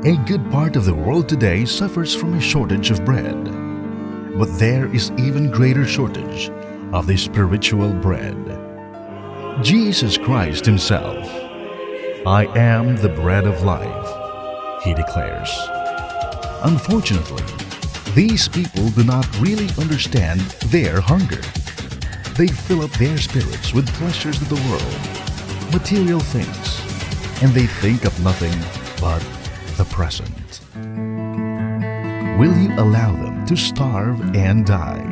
A good part of the world today suffers from a shortage of bread. But there is even greater shortage of the spiritual bread. Jesus Christ Himself, "I am the bread of life," He declares. Unfortunately, these people do not really understand their hunger. They fill up their spirits with pleasures of the world, material things, and they think of nothing but the present. Will you allow them to starve and die?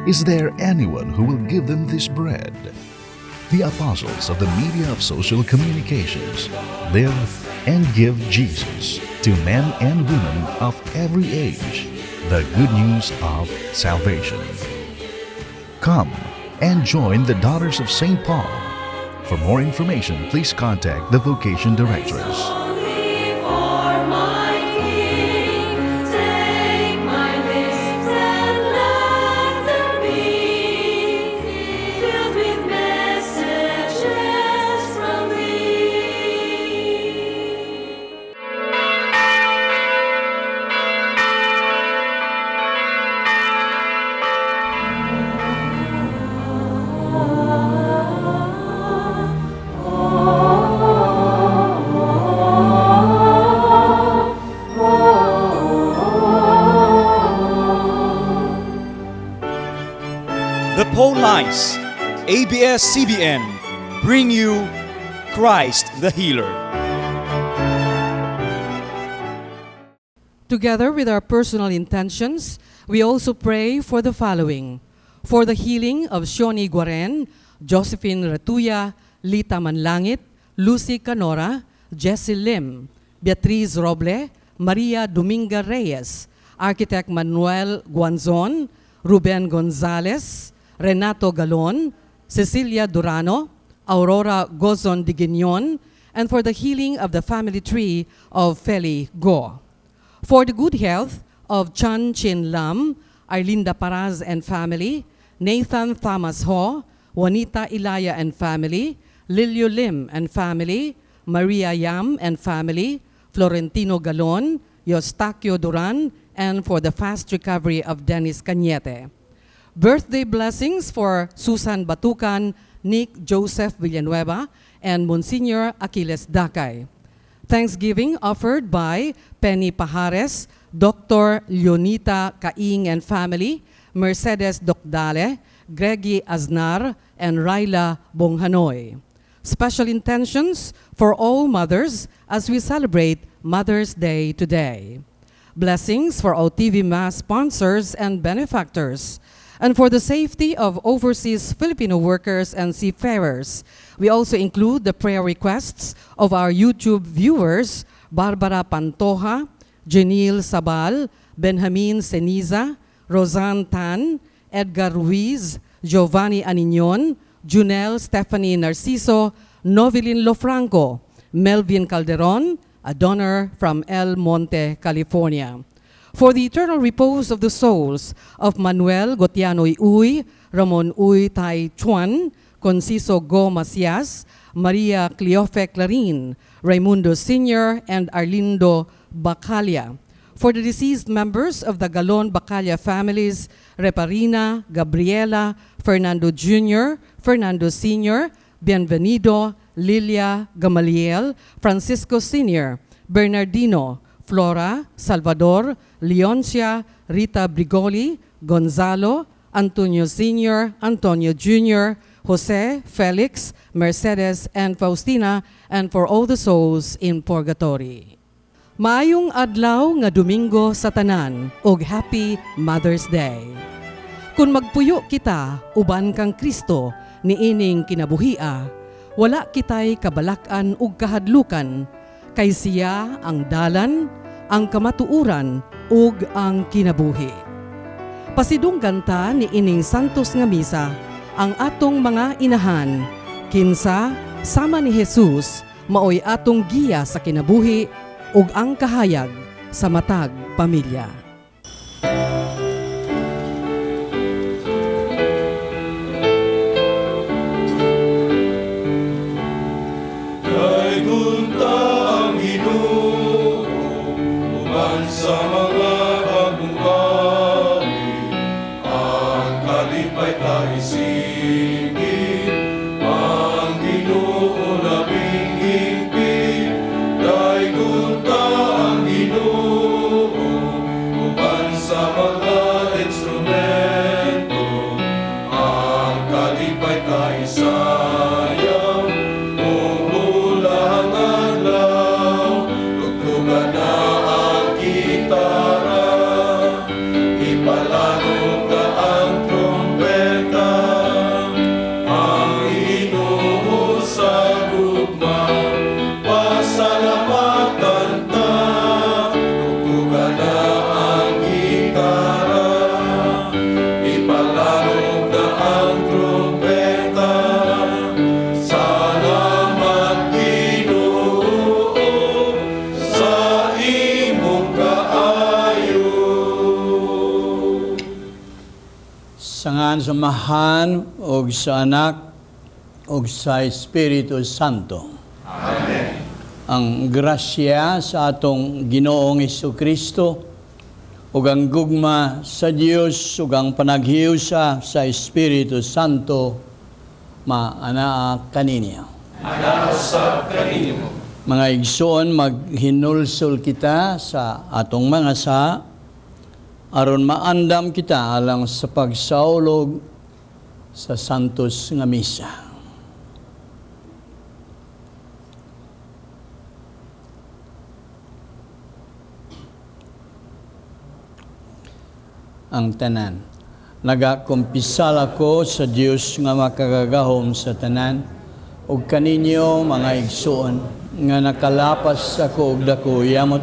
Is there anyone who will give them this bread? The apostles of the media of social communications live and give Jesus to men and women of every age the good news of salvation. Come and join the Daughters of St. Paul. For more information, please contact the Vocation Directress. The Paulines, ABS-CBN, bring you Christ the Healer. Together with our personal intentions, we also pray for the following: for the healing of Shoni Guaren, Josephine Ratuya, Lita Manlangit, Lucy Canora, Jessie Lim, Beatriz Roble, Maria Dominga Reyes, Architect Manuel Guanzon, Ruben Gonzalez, Renato Galon, Cecilia Durano, Aurora Gozon Diguignon, and for the healing of the family tree of Feli Go. For the good health of Chan Chin Lam, Arlinda Paraz and family, Nathan Thomas Ho, Juanita Ilaya and family, Lilio Lim and family, Maria Yam and family, Florentino Galon, Eustaquio Duran, and for the fast recovery of Dennis Cañete. Birthday blessings for Susan Batucan, Nick Joseph Villanueva, and Monsignor Aquiles Dakay. Thanksgiving offered by Penny Pajares, Dr. Leonita Caing and family, Mercedes Docdale, Greggy Aznar, and Raila Bonghanoy. Special intentions for all mothers as we celebrate Mother's Day today. Blessings for OTV Mass sponsors and benefactors. And for the safety of overseas Filipino workers and seafarers, we also include the prayer requests of our YouTube viewers, Barbara Pantoja, Janil Sabal, Benjamin Seniza, Rosanne Tan, Edgar Ruiz, Giovanni Anignon, Junel Stephanie Narciso, Novelin Lofranco, Melvin Calderon, a donor from El Monte, California. For the eternal repose of the souls of Manuel Gotiano Uy, Ramon Uy Tai Chuan, Conciso Go Macias, Maria Cleofe Clarin, Raimundo Sr., and Arlindo Bacalia. For the deceased members of the Galon Bacalia families, Reparina, Gabriela, Fernando Jr., Fernando Sr., Bienvenido, Lilia Gamaliel, Francisco Sr., Bernardino, Flora, Salvador, Leoncia, Rita Brigoli, Gonzalo, Antonio Sr., Antonio Jr., Jose, Felix, Mercedes, and Faustina, and for all the souls in purgatory. Maayong adlaw nga Domingo sa tanan, og Happy Mother's Day. Kung magpuyo kita, uban kang Kristo, niining kinabuhia, wala kitay kabalakan ug kahadlukan, kay siya ang dalan, ang kamatuuran, ug ang kinabuhi. Pasidunggan ta ni ining santos nga misa, ang atong mga inahan, kinsa sama ni Jesus, maoy atong giya sa kinabuhi, ug ang kahayag sa matag pamilya. Kay gunta ang Ginoo isipin, ang Ginoo naming higpit, daigod ta ang Ginoo, uban sa mga instrumento, ang kalipay kaisayang, umulang adlaw, tugtugan na ang gitara, ipalanog na ang trompeta, ang Ginoo sa gugma, pasalamatan ta, tugtugan na ang gitara, ipalanog na ang trompeta, salamat Ginoo sa imong kaayo. Sa ngan samahan og sa anak og sa Espiritu Santo. Amen. Ang grasya sa atong Ginoong Hesukristo ug ang gugma sa Dios ug ang panaghiusa sa Espiritu Santo maanaa kaninyo. Anaasa kaninyo. Mga igsoon, maghinulsol kita sa atong mga sa aron maandam kita alang sa pagsaulog sa santos nga misa. Ang tanan. Nagakumpisal ako sa Dios nga makagagahom sa tanan ug kaninyo mga igsoon nga nakalapas ako og dako yamot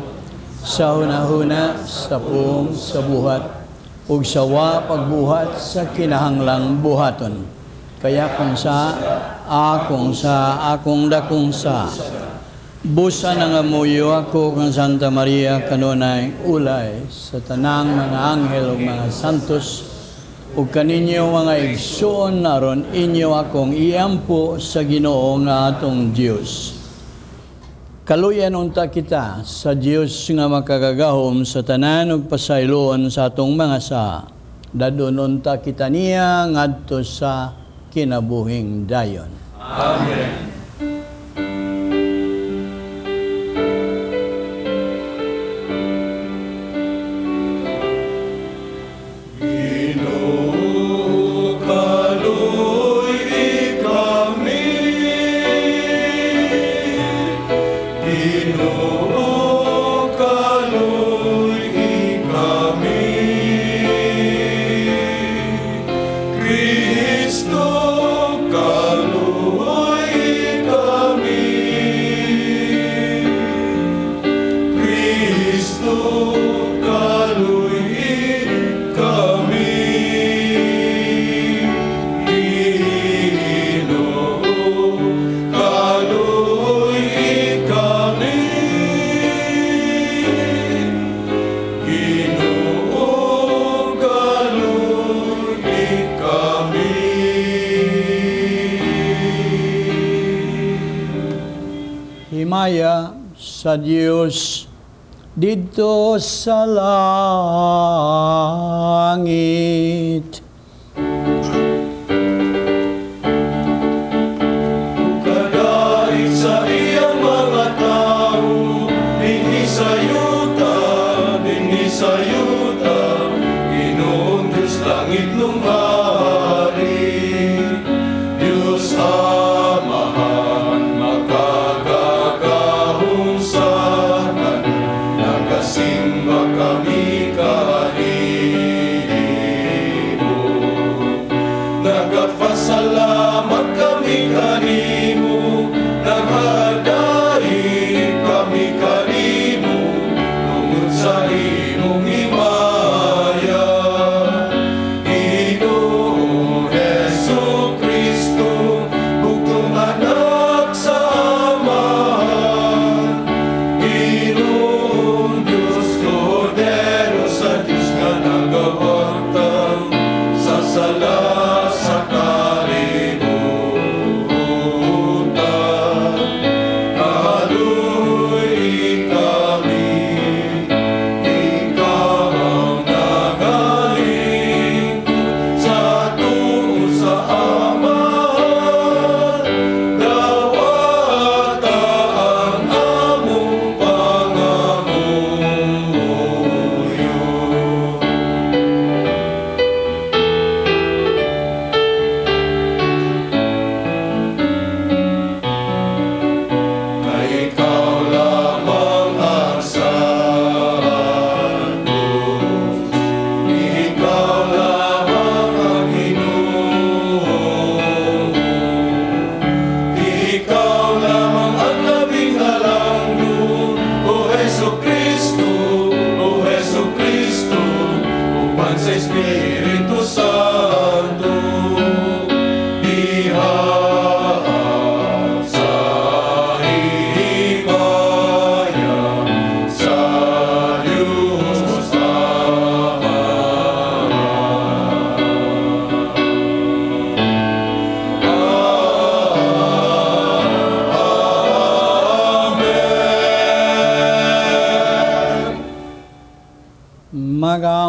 sa hunahuna sa puong sa buhat ug sa wa pagbuhat sa kinahanglang buhaton. Kaya kung sa akong dakong sa busa na nga muyo ako kang Santa Maria kanunay ulay sa tanang mga anghel ug mga santos ug kaninyo mga igsoon aron inyo akong iampo sa Ginoo nga atong Dios. Kaluyan unta kita sa Dios nga makagagahom sa tanan ug pasayloon sa atong mga sa dadon unta kita niya ngadto sa kinabuhing dayon. Amen. Ginoo kaluy kami, Ginoo kaluy kami, Kristo kaluy kami, Kristo kaluy kami, Ginoo kaluy kami, Ginoo kaluy kami. Himaya sa Dios dito sa langit. Kadait sa iyang mga tao, dinhi sa yuta, Ginoong Diyos langit lumari, Diyos amahan, makagagahong sa tanan, nagasimba kami kanimo, nagapasalamat kami kanimo, naghaday kami kanimo, tungod sa imong himaya, Ginoo Jesucristo, bugtong anak sa amahan, Ginoong Diyos Kordero sa Diyos nga nagawagtang sa sala sa kalibutan. Kaluy kami, ikaw ang nagalingkod sa tuos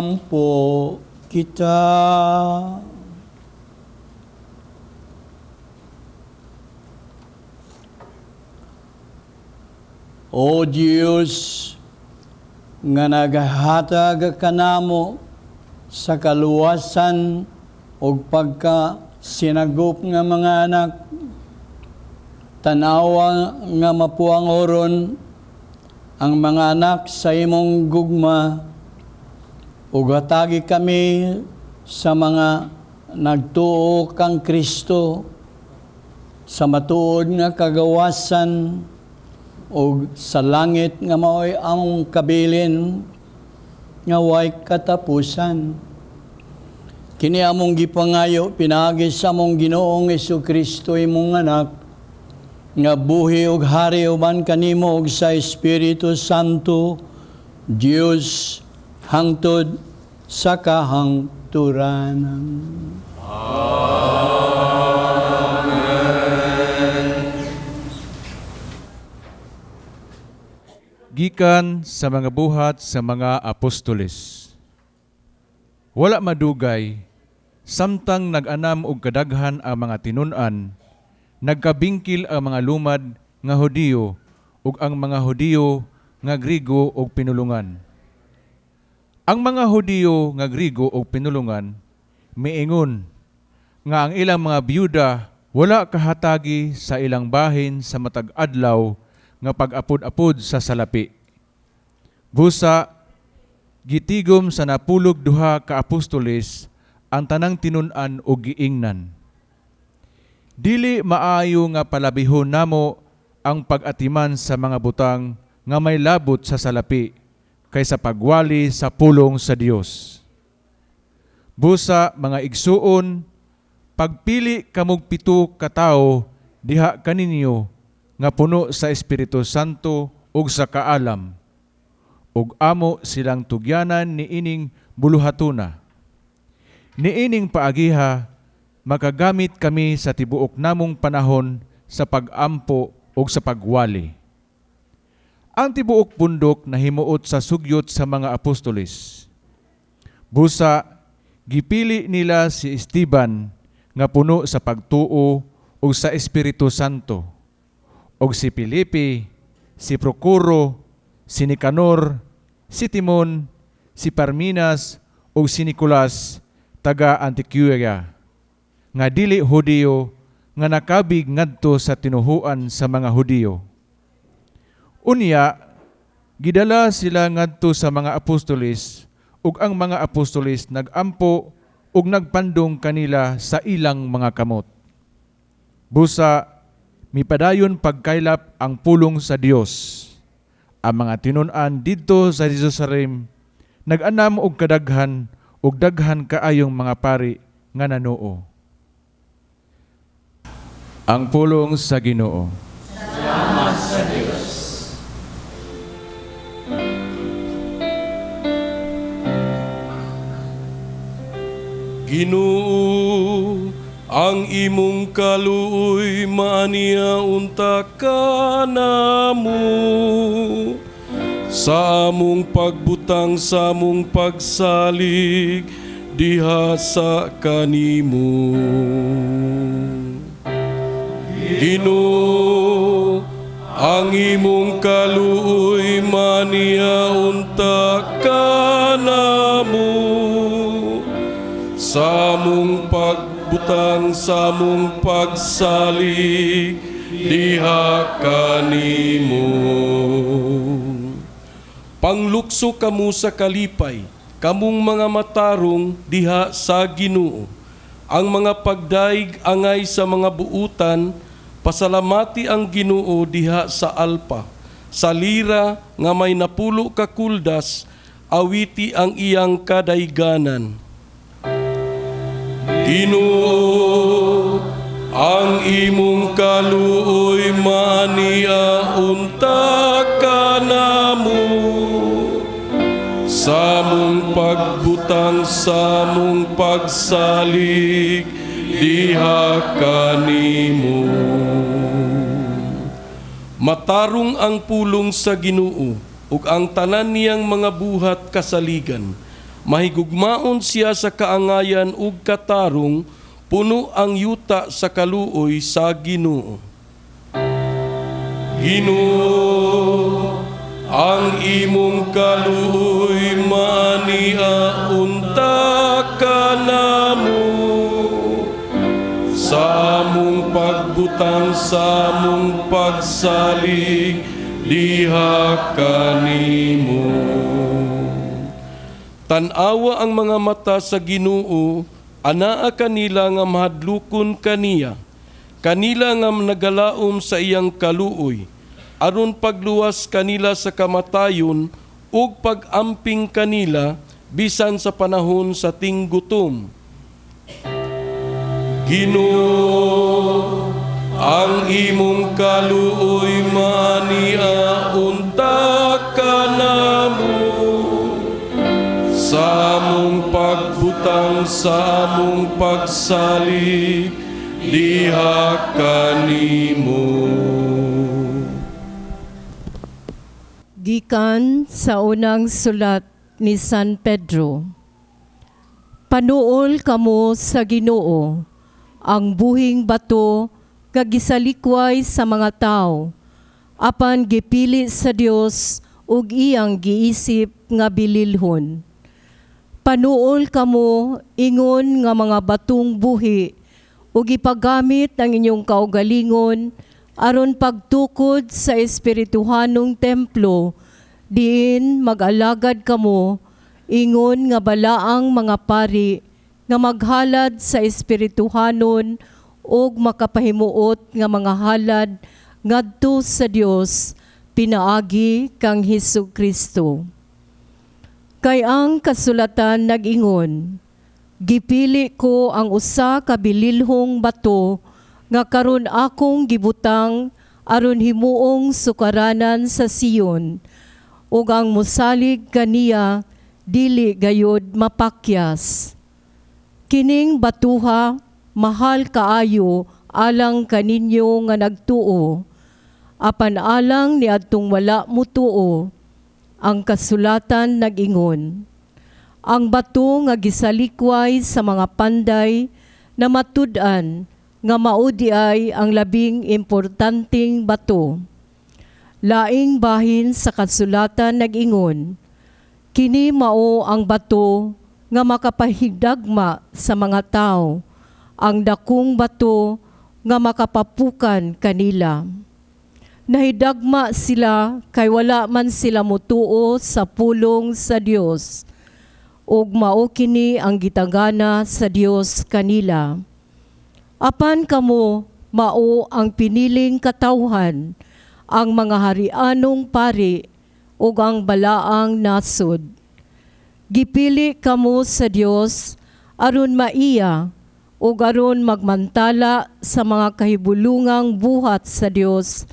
Sumampo kita. O Diyos, nga naghatag kanamo sa kaluwasan o pagka sinagop nga mga anak, tanawa nga mapuangoron ang mga anak sa imong gugma, ug hatagi kami sa mga nagtuo kang Kristo sa matuod nga kagawasan o sa langit nga maoy among kabilin nga way katapusan. Kini among gipangayo pinaagi sa among Ginoong Jesucristo imong anak, nga buhi ug hari uban kanimo ug sa Espiritu Santo, Dios hangtod sa kahangturanan. Gikan sa mga buhat sa mga apostoles. Wala madugay, samtang nag-anam og kadaghan ang mga tinun-an, nagkabingkil ang mga lumad nga Hudiyo ug ang mga Hudiyo nga Grigo og pinulungan. Ang mga Hudiyo nga Grigo og pinulungan miingon nga ang ilang mga byuda wala kahatagi sa ilang bahin sa matag adlaw nga pag-apod-apod sa salapi. Busa, gitigom sa napulog duha ka apostoles ang tanang tinun-an o giingnan. Dili maayo nga palabihon namo ang pag-atiman sa mga butang nga may labot sa salapi kaysa pagwali sa pulong sa Dios. Busa, mga igsuon, pagpili kamog 7 ka tawo diha kaninyo nga puno sa Espiritu Santo ug sa kaalam, ug amo silang tugyanan niining buluhatuna. Niining paagiha, makagamit kami sa tibuok namong panahon sa pag-ampo ug sa pagwali. Ang tibuok bundok nahimuot sa sugyot sa mga apostoles. Busa, gipili nila si Esteban nga puno sa pagtuo ug sa Espiritu Santo, og si Felipe, si Procuro, si Nicanor, si Timon, si Parmenas, og si Nicolas, taga Antioquia, nga dili Hudiyo, nga nakabig ngadto sa tinuhuan sa mga Hudiyo. Unya, gidala sila ngadto sa mga apostoles, ug ang mga apostoles nagampo ug nagpandong kanila sa ilang mga kamot. Busa, mipadayon pagkaylap ang pulong sa Dios. Ang mga tinun-an didto sa Jerusalem nag-anam og kadaghan ug daghan kaayong mga pari nga nanuo. Ang pulong sa Ginoo. Salamat sa Diyos. Ginoo, ang imong kaluoy maaniya unta kanamo sa among pagbutang sa among pagsalig diha sa kanimo. Ginoo, ang imong kaluoy maaniya unta kanamo sa among pagbutang sa among pagsalig diha kanimo. Panglukso kamo sa kalipay, kamong mga matarong diha sa Ginoo. Ang mga pagdaig angay sa mga buutan, pasalamati ang Ginoo diha sa alpa. Sa lira nga may napulo ka kuldas, awiti ang iyang kadayganan. Ginoo, ang imong kaluoy maaniya unta kanamo sa mong pagbutang sa mong pagsalig diha kanimo. Matarong ang pulong sa Ginoo ug ang tanan niyang mga buhat kasaligan. Mahigugmaon siya sa kaangayan ug katarong, puno ang yuta sa kaluoy sa Ginoo. Ginoo, ang imong kaluoy mania unta ka namo, sa among pagbutang sa among pagsalig diha kanimo. Tanawa ang mga mata sa Ginoo, anaa kanila nga mahadlukon kaniya, kanila nga nagalaom sa iyang kaluoy, aron pagluwas kanila sa kamatayon ug pag-amping kanila bisan sa panahon sa tinggutom. Ginoo, ang imong kaluoy mania unta ka namo, sa among pagbutang sa among pagsalig diha kanimo. Gikan sa unang sulat ni San Pedro. Panuol kamo sa Ginoo, ang buhing bato nga gisalikway sa mga tao, apan gipili sa Dios ug iyang giisip nga bililhon. Panuol kamo ingon nga mga batong buhi ug ipagamit ang inyong kaugalingon aron pagtukod sa espirituhanong templo, diin mag-alagad kamo, ingon nga balaang mga pari, nga maghalad sa espirituhanon ug makapahimuot nga mga halad ngadto sa Dios, pinaagi kang Hesukristo. Kay ang kasulatan nag-ingon, gipili ko ang usa ka bililhong bato nga karon akong gibutang aron himuong sukaranan sa Sion, ug ang mosalig kaniya dili gayod mapakyas. Kining batuha mahal kaayo alang kaninyo nga nagtuo, apan alang ni adtong wala mutuo. Ang kasulatan nag-ingon, ang bato nga gisalikway sa mga panday na matud-an nga maudi ay ang labing importanteng bato. Laing bahin sa kasulatan nag-ingon, kini mao ang bato nga makapahigdagma sa mga tao, ang dakong bato nga makapapukan kanila. Nahidagma sila kay wala man sila mutuo sa pulong sa Dios, ug mao kini ang gitagana sa Dios kanila. Apan kamo mao ang piniling katawhan, ang mga harianong pari ug ang balaang nasod. Gipili kamo sa Dios aron maiya ug aron magmantala sa mga kahibulungang buhat sa Dios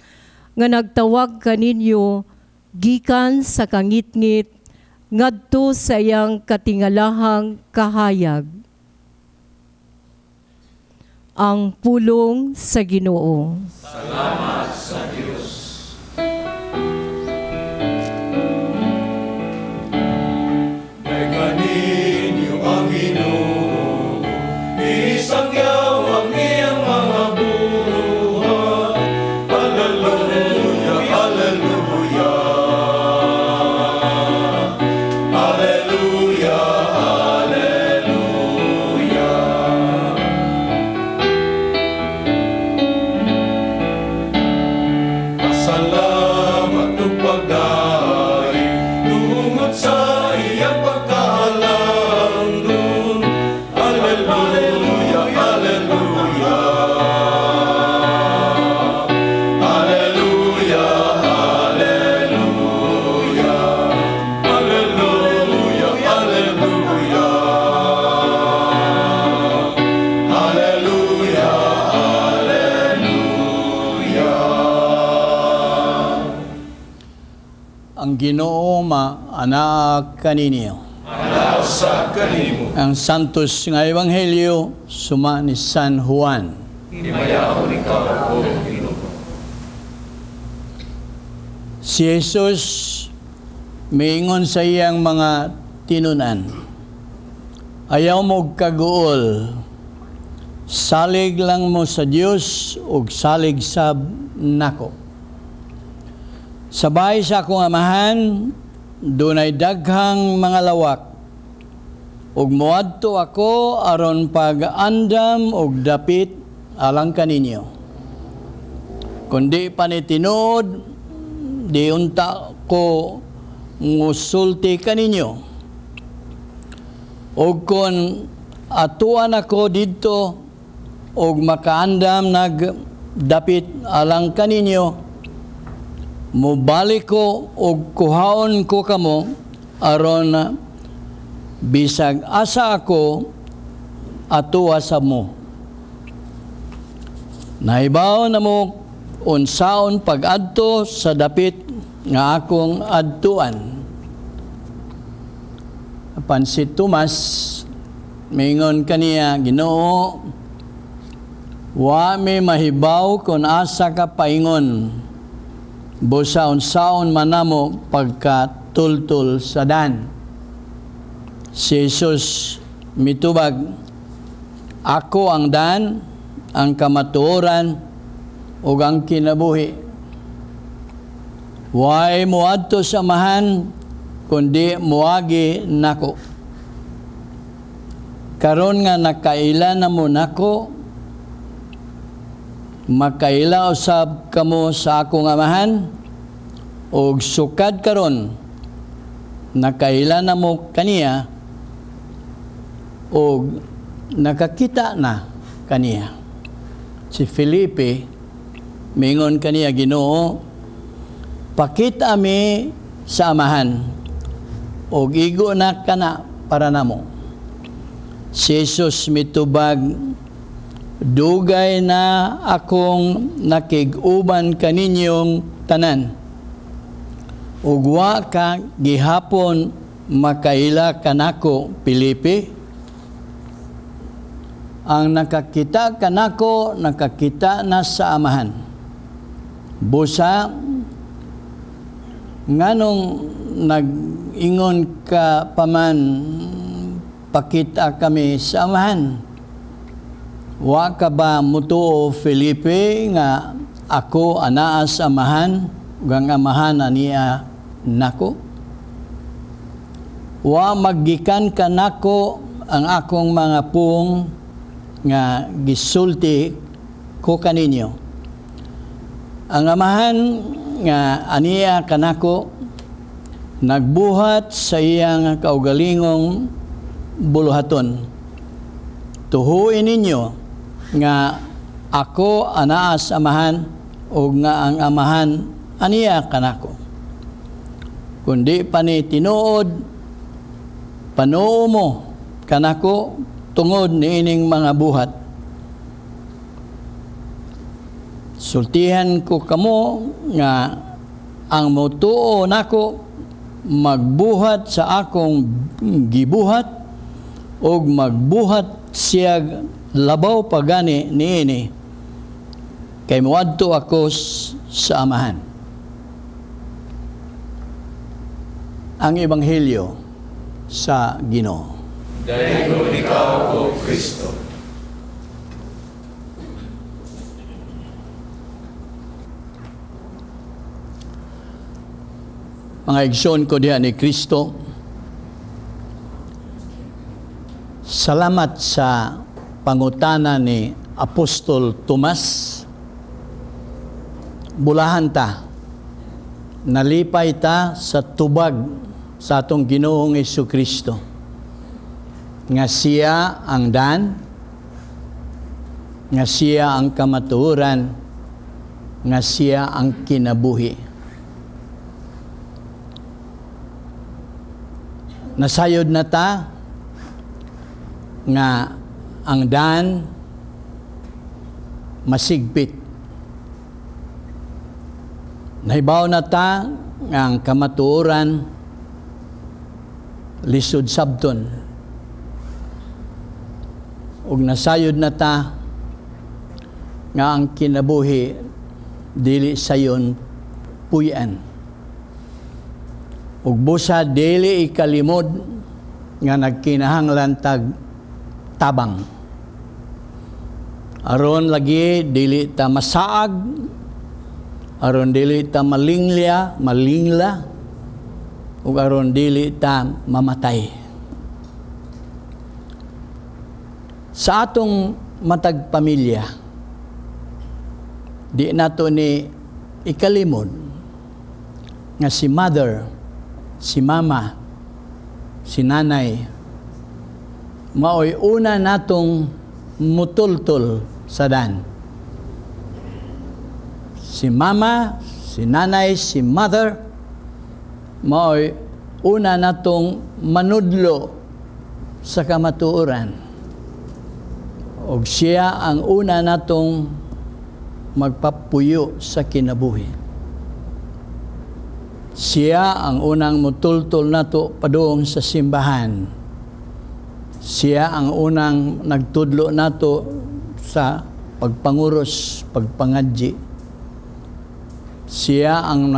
nga nagtawag kaninyo gikan sa kangitngit ngadto sa iyang katingalahang kahayag. Ang pulong sa Ginoo. Salamat sa Diyos. Naganinyo ang Ginoo, isangyaw ang iyang mga buhat. Hallelujah, hallelujah. Hallelujah, hallelujah. Salamat ug pagdaay tungod sa iyang pagkahalangdon. Hallelujah, hallelujah. Hallelujah, hallelujah. Hallelujah, hallelujah. Hallelujah, hallelujah. Ang Ginoo maanak kaninyo. Sa kanimo, Ang santos nga ebanghelyo suma ni San Juan. himayaon ikaw o Ginoo. Si Jesus miingon sa iyang mga tinunan, Ayaw mo kaguol. Salig lang mo sa Dios ug salig sab nako. Sabay sa akong amahan, dunay daghang mga lawak. Ug moadto ako aron pag-andam ug dapit alang kaninyo. Kundi pa ni tinuod, di unta ko ngusulti kaninyo. Ug kun atuan ako didto ug makaandam nagdapit alang kaninyo, mubalik ko ug kuhaon ko kamo aron bisag asa ako atuwa sa mo. Nahibaw na mo unsaon pag-adto sa dapit nga akong adtuan. Apan si Tomas mingon kaniya, Ginoo, wa may mahibaw kung asa ka paingon. Busa unsaon manamo pagkatultul sa dan. Si Jesus mitubag, ako ang dan, ang kamatuoran, ug ang kinabuhi. Way moadto sa amahan, kundi moagi nako. Karon nga nakaila na mo nako, makaila usab kamo sa akong amahan, ug sukad karon nakaila na mo kaniya, ug nakakita na kaniya. Si Felipe mingon kaniya, Ginoo, pakita mi sa amahan, ug igo na kana para namo. Si Jesus mitubag, dugay na akong nakig-uban kaninyong tanan, ug wa ka gihapon makaila kanako, Felipe. Ang nakakita kanako, nakakita na sa amahan. Busa, nganong nag-ingon ka paman, pakita kami sa amahan. Wa ka ba mutuo, Felipe, nga ako anaa sa amahan, gang amahan aniya nako? Wa maggikan ka nako ang akong mga pung nga gisulti ko kaninyo. Ang amahan nga aniya kanako nagbuhat sa iyang kaugalingong buluhaton. Tuhuin ninyo nga ako anaa sa amahan o nga ang amahan aniya kanako. Kundi pa ni tinuod, panuo mo kanako tungod niining mga buhat. Sultihan ko kamo nga ang motuo nako magbuhat sa akong gibuhat o magbuhat siya labaw pagani niini kay muadto ako sa amahan. Ang Ebanghelyo sa Ginoo. Dahil ikaw, O Kristo. Mga igsoon ko diha ni Kristo, salamat sa pangutana ni Apostol Tomas. Bulahan ta, nalipay ta sa tubag sa atong Ginoong Jesucristo. Nga siya ang dan, nga siya ang kamatuoran, nga siya ang kinabuhi. Nasayod na ta nga ang dan masigpit. Nahibaw na ta nga ang kamatuoran lisod sabton. Ug nasayod na ta nga ang kinabuhi dili sayon puy-an. Ug busa dili ikalimod nga nagkinahanglan tag tabang. Aron lagi dili ta masaag, aron dili ta malingla, ug aron dili ta mamatay. Sa atong matag pamilya, di nato ni ikalimod nga si mother, si mama, si nanay, maoy una natong mutultol sa dan. Si mama, si nanay, si mother, maoy una natong manudlo sa kamatuoran. Og siya ang una natong magpapuyo sa kinabuhi. Siya ang unang mutultol nato padung sa simbahan. Siya ang unang nagtudlo nato sa pagpanguros, pagpangadji. Siya ang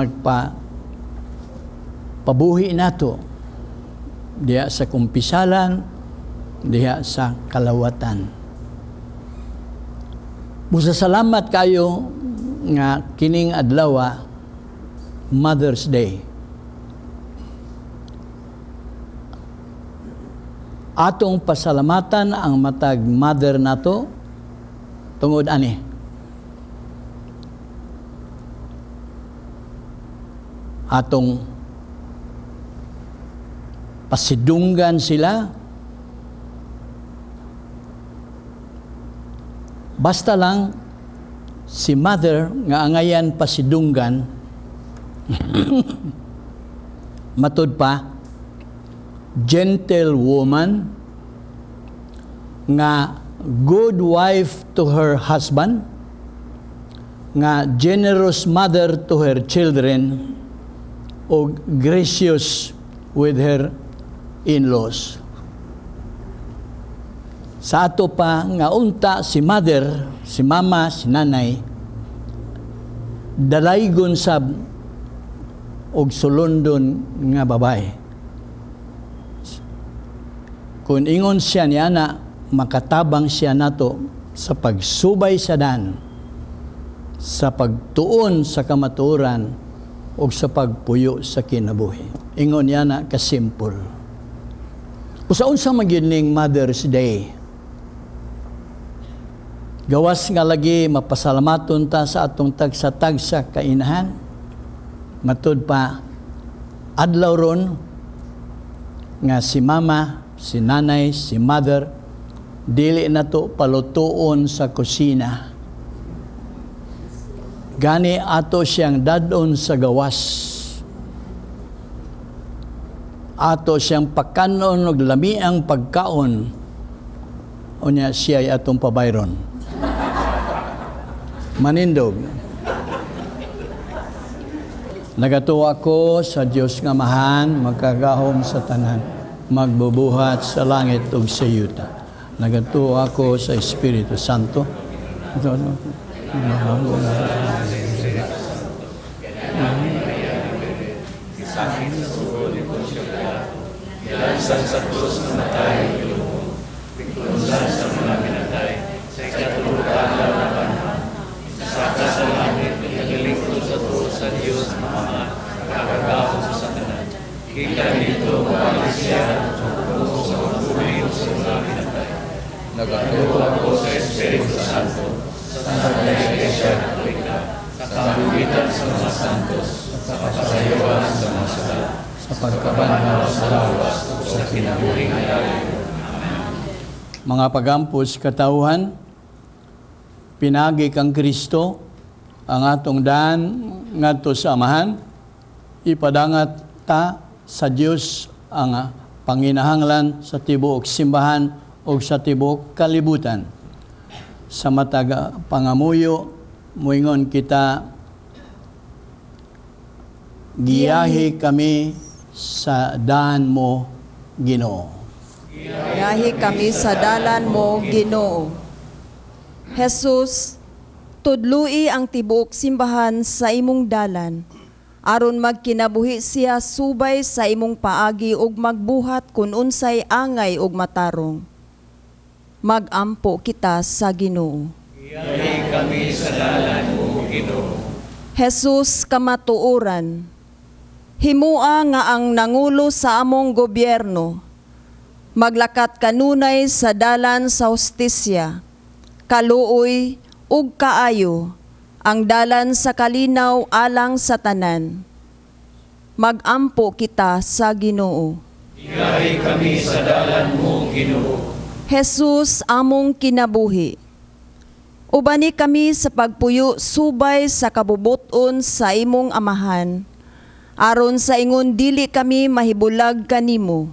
pabuhi nato diha sa kumpisalan, diha sa kalawatan. Musasalamat kayo nga kining adlaw Mother's Day. Atong pasalamatan ang matag mother nato tungod ani. Atong pasidunggan sila. Basta lang si mother nga angayan pasidunggan matud pa gentle woman nga good wife to her husband, nga generous mother to her children, o gracious with her in-laws. Sa ato pa nga unta si mother, si mama, si nanay, dalaygon sab og sulondon nga babae. Kung ingon siya niya na, makatabang siya nato sa pagsubay sa dan, sa pagtuon sa kamatuoran, o sa pagpuyo sa kinabuhi. Ingon niya na kasimple. Usaon sa magining Mother's Day, gawas nga lagi mapasalamaton ta sa atong tagsa-tagsa kainahan. Matud pa, adlaw ron nga si mama, si nanay, si mother, dili na to palutuon sa kusina. Gani ato siyang dadon sa gawas. Ato siyang pakanon og lami ang pagkaon. Unya siya ay atong pabayron. Manindog. Nagatuwa ko sa Dios nga mahan, magkagahom sa tanan, magbubuhat sa langit ug sa yuta. Nagatuwa ko sa Espiritu Santo. Sa krus namatay, pinunsan sa mga pinatay, sa ikatulutan na panahon, saka sa langit, naglilingkod sa krus sa Diyos na Ama, nakakagahom sa tanan. Kita dito, mabalik siya, sa mga bumili sa mga pinatay. Nagatuwa ko sa Espiritu Santo, sa Iglesia Katolika, sa kabugitan sa mga santos, sa kapasayuan sa mga sala, sa pagkabanhaw sa lawas sa kinabuhing hayag. Mga pagampos katauhan, pinagi kang Kristo, ang atong daan ngadto sa Amahan, ipadangat ta sa Dios ang panginahanglan sa tibuok simbahan o sa tibuok kalibutan. Sa matag pangamuyo, muingon kita, giyahi kami sa daan mo, Ginoo. Giyahi kami sa dalan mo, Ginoo. Jesus, tudlui ang tibuok simbahan sa imong dalan. aron magkinabuhi siya subay sa imong paagi ug magbuhat kun unsay angay ug matarong. Magampo kita sa Ginoo. Iyahi kami sa dalan mo, Ginoo. Jesus kamatuoran, himua nga ang nangulo sa among gobyerno, maglakat kanunay sa dalan sa hustisya, kaluoy ug kaayo, ang dalan sa kalinaw alang sa tanan. Magampo kita sa Ginoo. Iyahi kami sa dalan mo, Ginoo. Jesus among kinabuhi. Ubani kami sa pagpuyo subay sa kabubuton sa imong amahan, aron sa ingon dili kami mahibulag kanimo.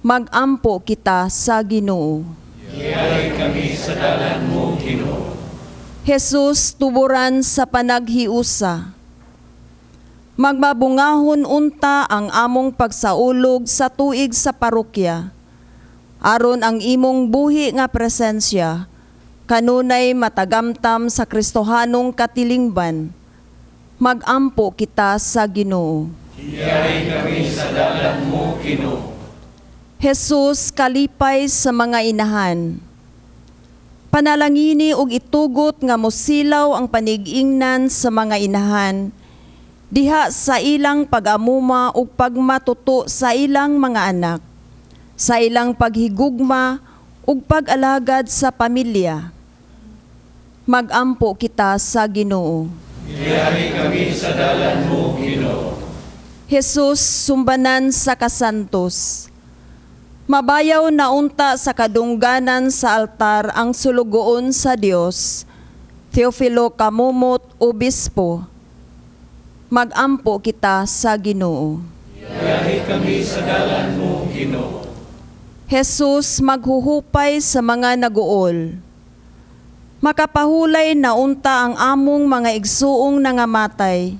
Magampo kita sa Ginoo. Iyahi kami sa dalan mo, Ginoo. Jesus tuburan sa panaghiusa. Magmabungahon unta ang among pagsaulog sa tuig sa parokya, aron ang imong buhi nga presensya kanunay matagamtam sa Kristohanong katilingban. Magampo kita sa Ginoo. Iyahi kami sa dalan mo, Ginoo. Jesus kalipay sa mga inahan. Panalangini og itugot nga mosilaw ang panig-ingnan sa mga inahan, diha sa ilang pag-amuma ug pagmatuto sa ilang mga anak, sa ilang paghigugma ug pag-alagad sa pamilya. Magampo kita sa Ginoo. Iyahi kami sa dalan mo, Ginoo. Jesus sumbanan sa kasantos. Mabayaw na unta sa kadungganan sa altar ang sulugoon sa Dios. Teofilo Kamumot, Obispo. Magampo kita sa Ginoo. Iyahi kami sa dalan mo, Ginoo. Jesus maghuhupay sa mga naguol. Makapahulay na unta ang among mga igsuong nangamatay.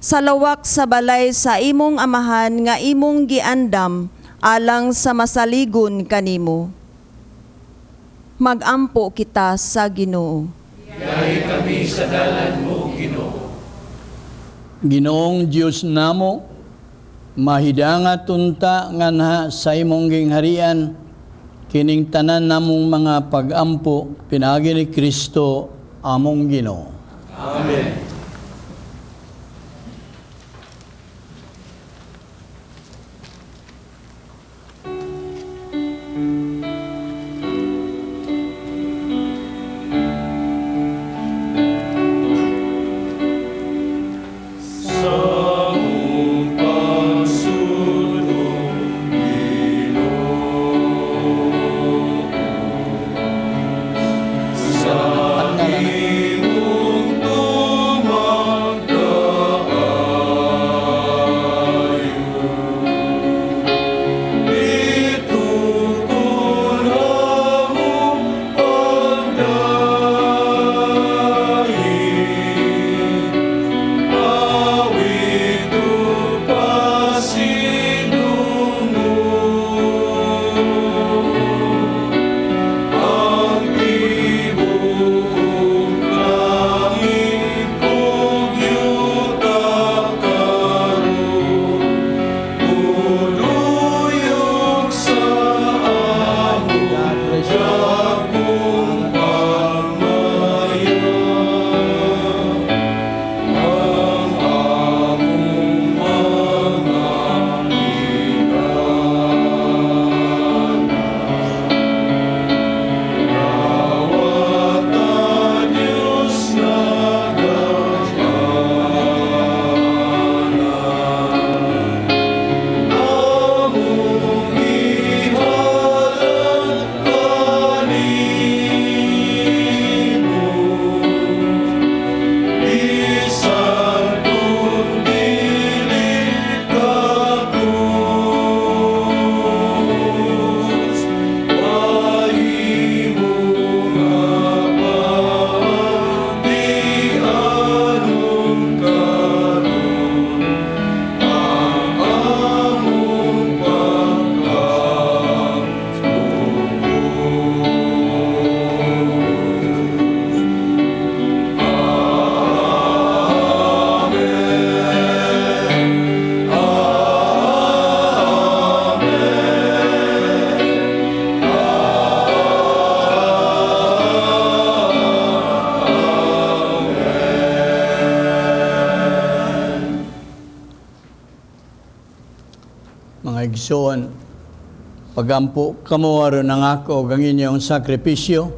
Sa lawak sa balay sa imong amahan nga imong giandam alang sa masaligon kanimo. Magampo kita sa Ginoo. Iyahi kami sa dalan mo, Ginoo. Ginoong Diyos namo, mahidangat unta nga na sa imong gingharian, kining tanan namong mga pag-ampo, pinagi ni Kristo, among Ginoo. Amen. Kami igsoon. Pagampo kamo aron nangako ang inyong sakripisyo,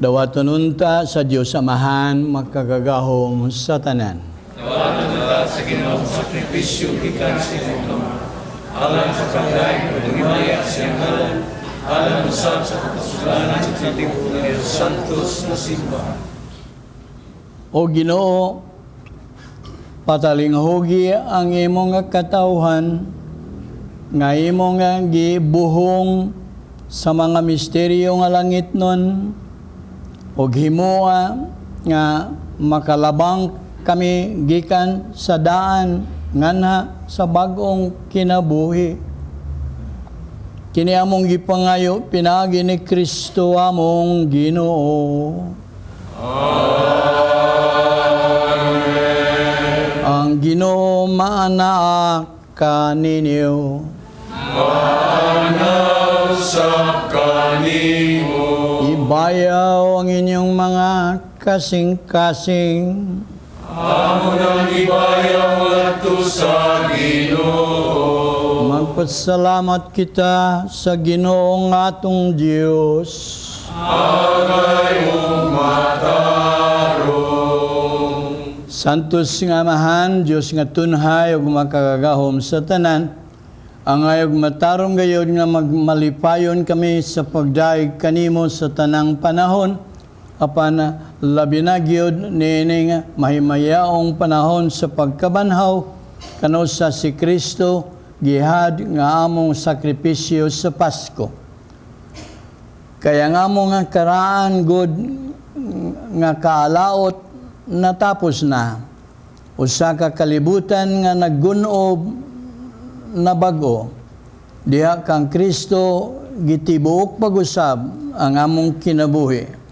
dawaton unta sa Dios Amahan makagagahom sa tanan. Dawaton unta sa Ginoong sakripisyo gikan sa imong Ama, alang sa paglaing pagdimaya sa iyang ngalan, alang usab sa kapasulanan sa tibuok ng Dios Santos na simbahan. O Ginoo, patalinghugi ang imong katawhan nga imong gibuhong sa mga misteryo nga langit nun, ug himoa nga makalabang kami gikan sa daan nganha sa bag-ong kinabuhi. Kini among gipangayo pinaagi ni Kristo among Ginoo. Amen. Ang Ginoo maanaak kaninyo. Manaw sa kanimo. Ibayaw ang inyong mga kasing-kasing. Amo nang ibayaw ngadto sa Ginoo. Magpasalamat kita sa Ginoo nga atong Dios. Agay mong matarong. Santos nga Amahan, Dios nga tunhay ug makagagahom sa tanan, angay ug matarong gayud nga magmalipayon kami sa pagdaig kanimo sa tanang panahon, apan labi na gyud niining mahimayaong panahon sa pagkabanhaw kano sa si Kristo gihad nga among sakripisyo sa Pasko. Kaya nga among nga karaan good nga kaalaot natapos na. Usa ka kalibutan nga naggunob na bago. Diha kang Kristo gitibuok pag-usab ang among kinabuhi.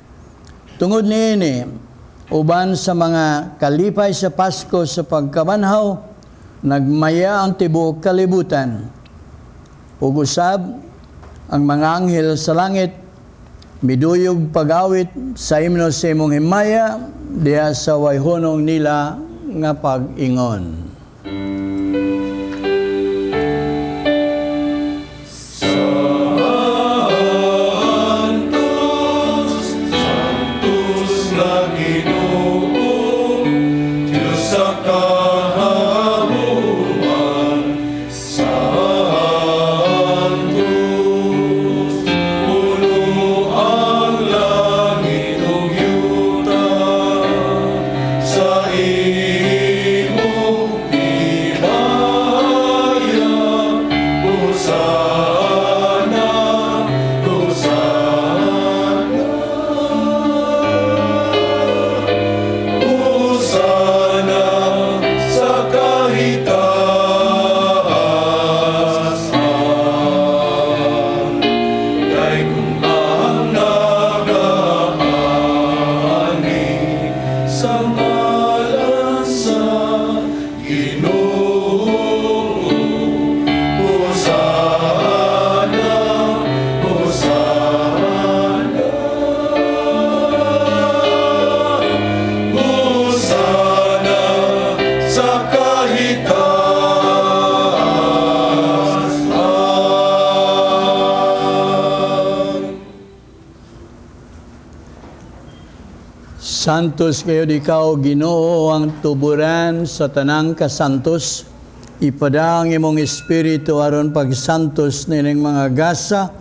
Tungod niini, uban sa mga kalipay sa Pasko sa pagkabanhaw, nagmaya ang tibuok kalibutan. Ug usab ang mga anghel sa langit miduyog pag-awit sa himno sa imong himaya diha sa wayhonong nila nga pag-ingon. Santos kayo ikaw, Ginoo, ang tuburan sa tanang kasantos. Ipada ang imong espiritu aron pagsantos nining mga gasa,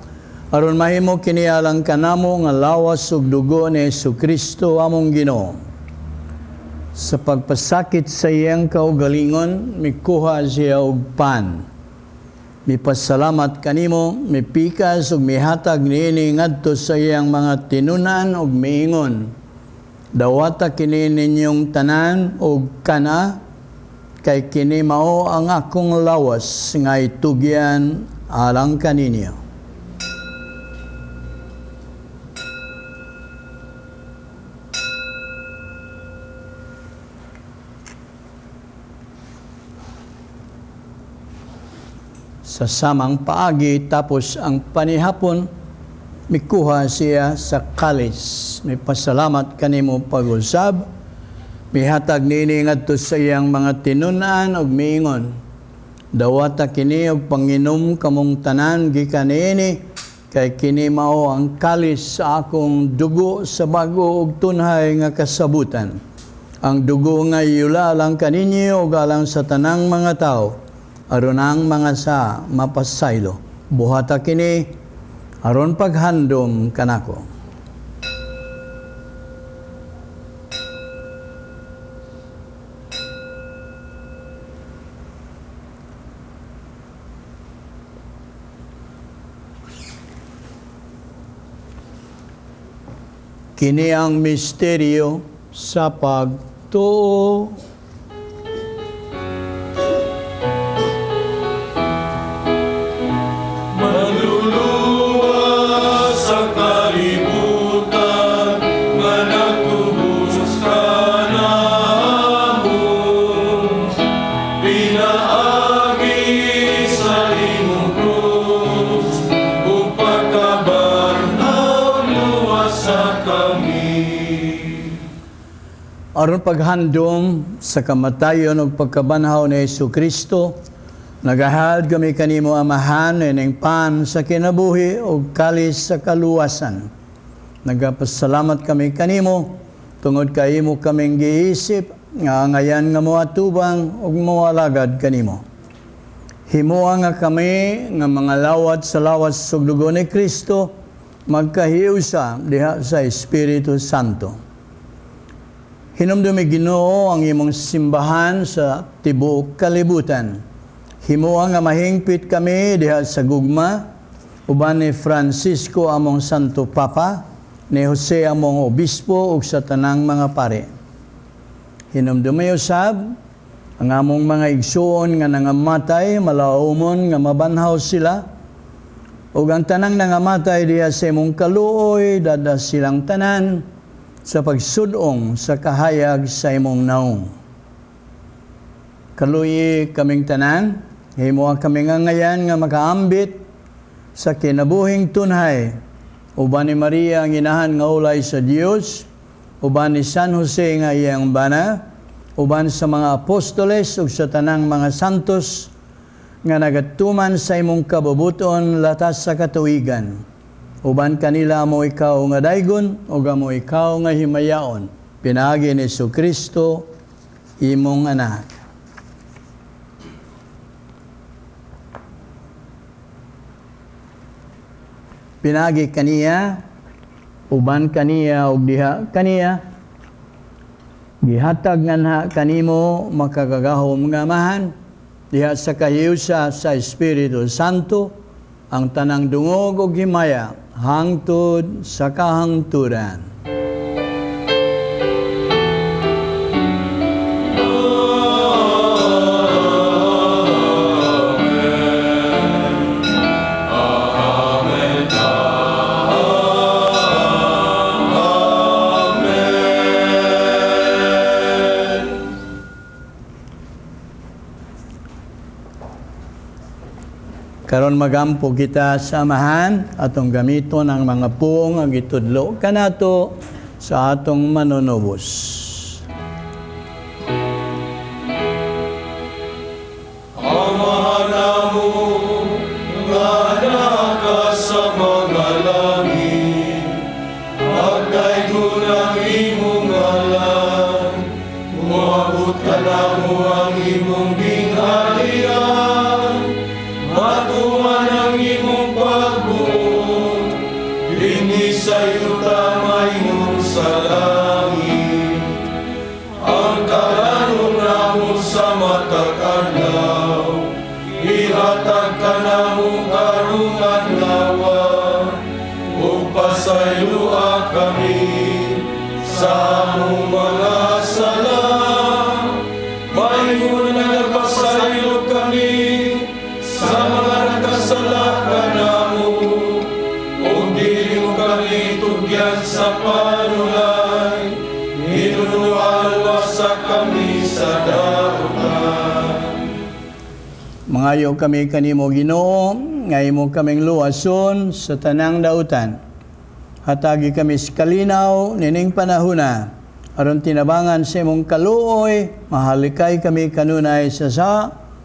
aron mahimo kinialang kanamo nga lawas ug dugo ni Jesucristo among Ginoo. Sa pagpasakit sa iyang kaugalingon, mikuha siya og pan. Mipasalamat kanimo, mipikas ug mihatag niini ngadto sa iyang mga tinunan ug miingon. Dawata kini ninyong tanan o kana, kay kini mao ang akong lawas nga itugyan alang kaninyo. Sa samang paagi tapos ang panihapon, mikuha siya sa kalis. May pasalamat kanimo pag-usab. Mihatag nini ngadto sa iyang mga tinunan ug miingon. Dawata kini og panginom kamong tanan gikan niini, kay kini mao ang kalis sa akong dugo sa bago ug tunhay nga kasabutan. Ang dugo nga iyula alang kaninyo ug alang sa tanang mga tao, aron ang mga sa mapasaylo. Buhata kini aron paghandom kanako. Kini ang misteryo sa pagtuo. Manluluwa sa kalibutan, nga nagtubos ka namon. Pinaagi sa imong krus, ug pagkabanhaw luwas sa kami. Aron paghandom sa kamatayon ug pagkabanhaw ni Jesucristo, nagahad kami kanimo amahan ining pan sa kinabuhi ug kalis sa kaluwasan. Nagapasalamat kami kanimo tungod kay imo kaming giisip nga ngayan nga moatubang ug moalagad kanimo. Himuha nga kami nga mga lawat sa lawas ug dugo ni Kristo magkahiusa diha sa Espiritu Santo. Hinumdumi Ginoo ang imong simbahan sa tibuok kalibutan. Himuha nga mahingpit kami diha sa gugma, uban ni Francisco among Santo Papa, ni Jose among Obispo ug sa tanang mga pare. Hinumdumi usab ang among mga igsuon nga nangamatay, malaumon nga mabanhaw sila, ug ang tanang nangamatay diha sa imong kaluoy, dada silang tanan sa pagsudong sa kahayag sa imong naong. Kaluyi kaming tanan, himuha kami nga ngayan nga makaambit sa kinabuhing tunhay, uban ni Maria ang inahan nga ulay sa Dios, uban ni San Jose nga iyang bana, uban sa mga apostoles ug sa tanang mga santos nga nagatuman sa imong kabubuton latas sa katuigan. Uban kanila mo ikaw nga daygon ug amo ikaw nga himayaon. Pinaagi ni Jesucristo imong anak. Pinaagi kaniya, uban kaniya ug diha kaniya. Gihatag nga kanimo makagagahom nga amahan diha sa kahiusa sa Espiritu Santo ang tanang dungog ug himaya hangtod sa kahangturan. Karon magampo kita sa amahan atong gamiton ang mga puong ang itudlo kanato sa atong manunubos. Amahan namo nga naka sa mga langit, magdaygon ang imong ngalan, moabot ka namo ang imong gingharian. Matuman ang imong pagbuot, dinhi sa yuta mayong sa langit. Ang kalanon namo sa matag adlaw, ihatag ka namo karong adlaw, ug pasayloa kami sa among mga sala. Mayroon na nagpasaylo kami sa mga nagkasala ka namo, o di mo kami tugyan sa panulay, inunualwa sa kami sa dautan. Mangayo kami kanimo Ginoo, nga imo kaming luwason sa tanang dautan. Hatagi kami sa kalinaw nining panahuna, aron tinabangan sa imong kaluoy, mahalikay kami kanunay sa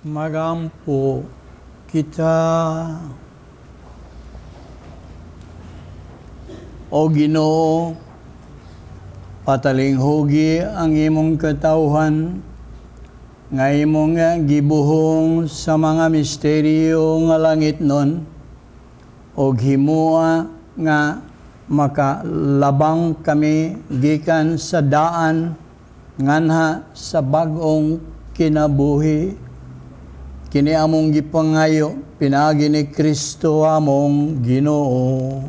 Magampo kita. O Ginoo, patalinghugi ang imong katawhan, nga imong gibuhong sa mga misteryo nga langit nun, o himua nga makalabang kami gikan sa daan nganha sa bag-ong kinabuhi. Kini among gipangayo, pinagi ni Kristo among Ginoo.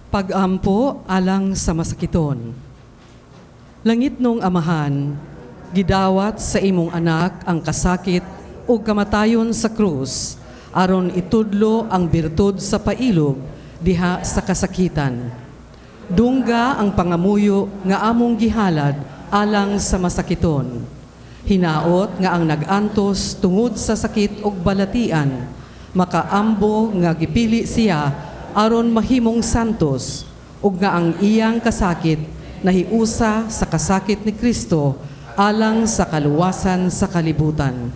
Pag-ampo alang sa masakiton. Langit nung amahan, gidawat sa imong anak ang kasakit o kamatayon sa krus, aron itudlo ang birtud sa pailog diha sa kasakitan. Dungga ang pangamuyo nga among gihalad alang sa masakiton. Hinaot nga ang nag-antos tungod sa sakit ug balatian, makaambo nga gipili siya aron mahimong santos, ug nga ang iyang kasakit nahiusa sa kasakit ni Kristo alang sa kaluwasan sa kalibutan.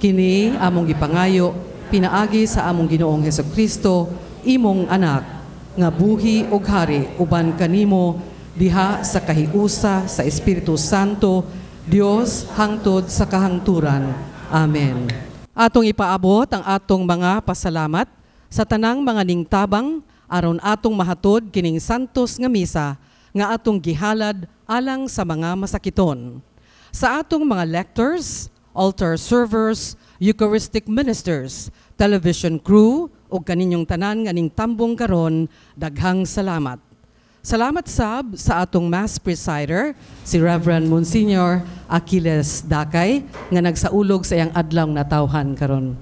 Kini among gipangayo pinaagi sa among Ginoong Hesukristo, imong anak, nga buhi ug hari uban kanimo diha sa kahiusa sa Espiritu Santo, Dios hangtod sa kahangturan. Amen. Atong ipaabot ang atong mga pasalamat sa tanang mga ningtabang aron atong mahatod kining santos nga misa nga atong gihalad alang sa mga masakiton. Sa atong mga lectors, altar servers, Eucharistic ministers, television crew, o kaninyong tanan nga ning tambong karon, daghang salamat. Salamat sab sa atong Mass Presider, si Reverend Monsignor Achilles Dakay, nga nagsaulog sa iyang adlaw na tawhan karon.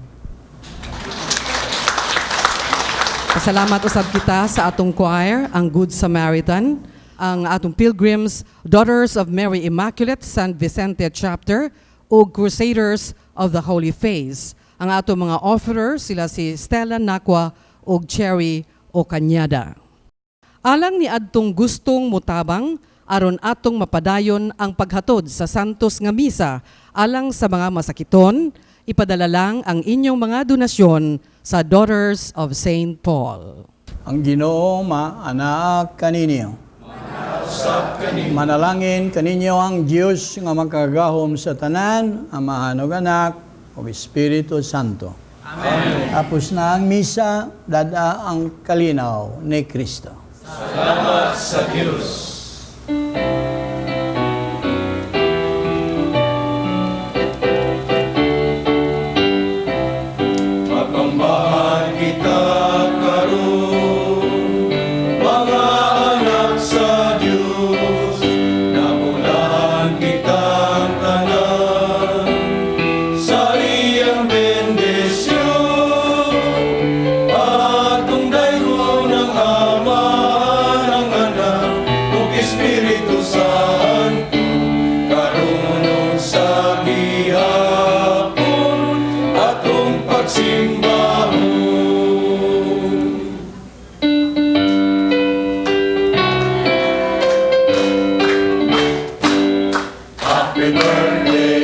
Pasalamat usab kita sa atong choir, ang Good Samaritan, ang atong Pilgrims, Daughters of Mary Immaculate, San Vicente Chapter, o Crusaders of the Holy Face. Ang atong mga offerers, sila si Stella Nakwa o Cherry o Kanyada. Alang ni adtong gustong mutabang, aron atong mapadayon ang paghatod sa santos nga misa alang sa mga masakiton, ipadala lang ang inyong mga donasyon sa Daughters of St. Paul. Ang Ginoo maanak kaninyo. Manalangin kaninyo ang Diyos nga makagahom sa tanan, Amahan ug Anak, o Espiritu Santo. Amen. Tapos na ang misa, dada ang kalinaw ni Kristo. Salamat sa Diyos. Pagpambahan kita karon, mga anak sa Diyos, namulan kitang tanan sa iyang bendisyon, atong dayron ng Ama, ng Anak, ug Espiritu Santo, karon sa gihapon, atong pagsimbahon. Happy birthday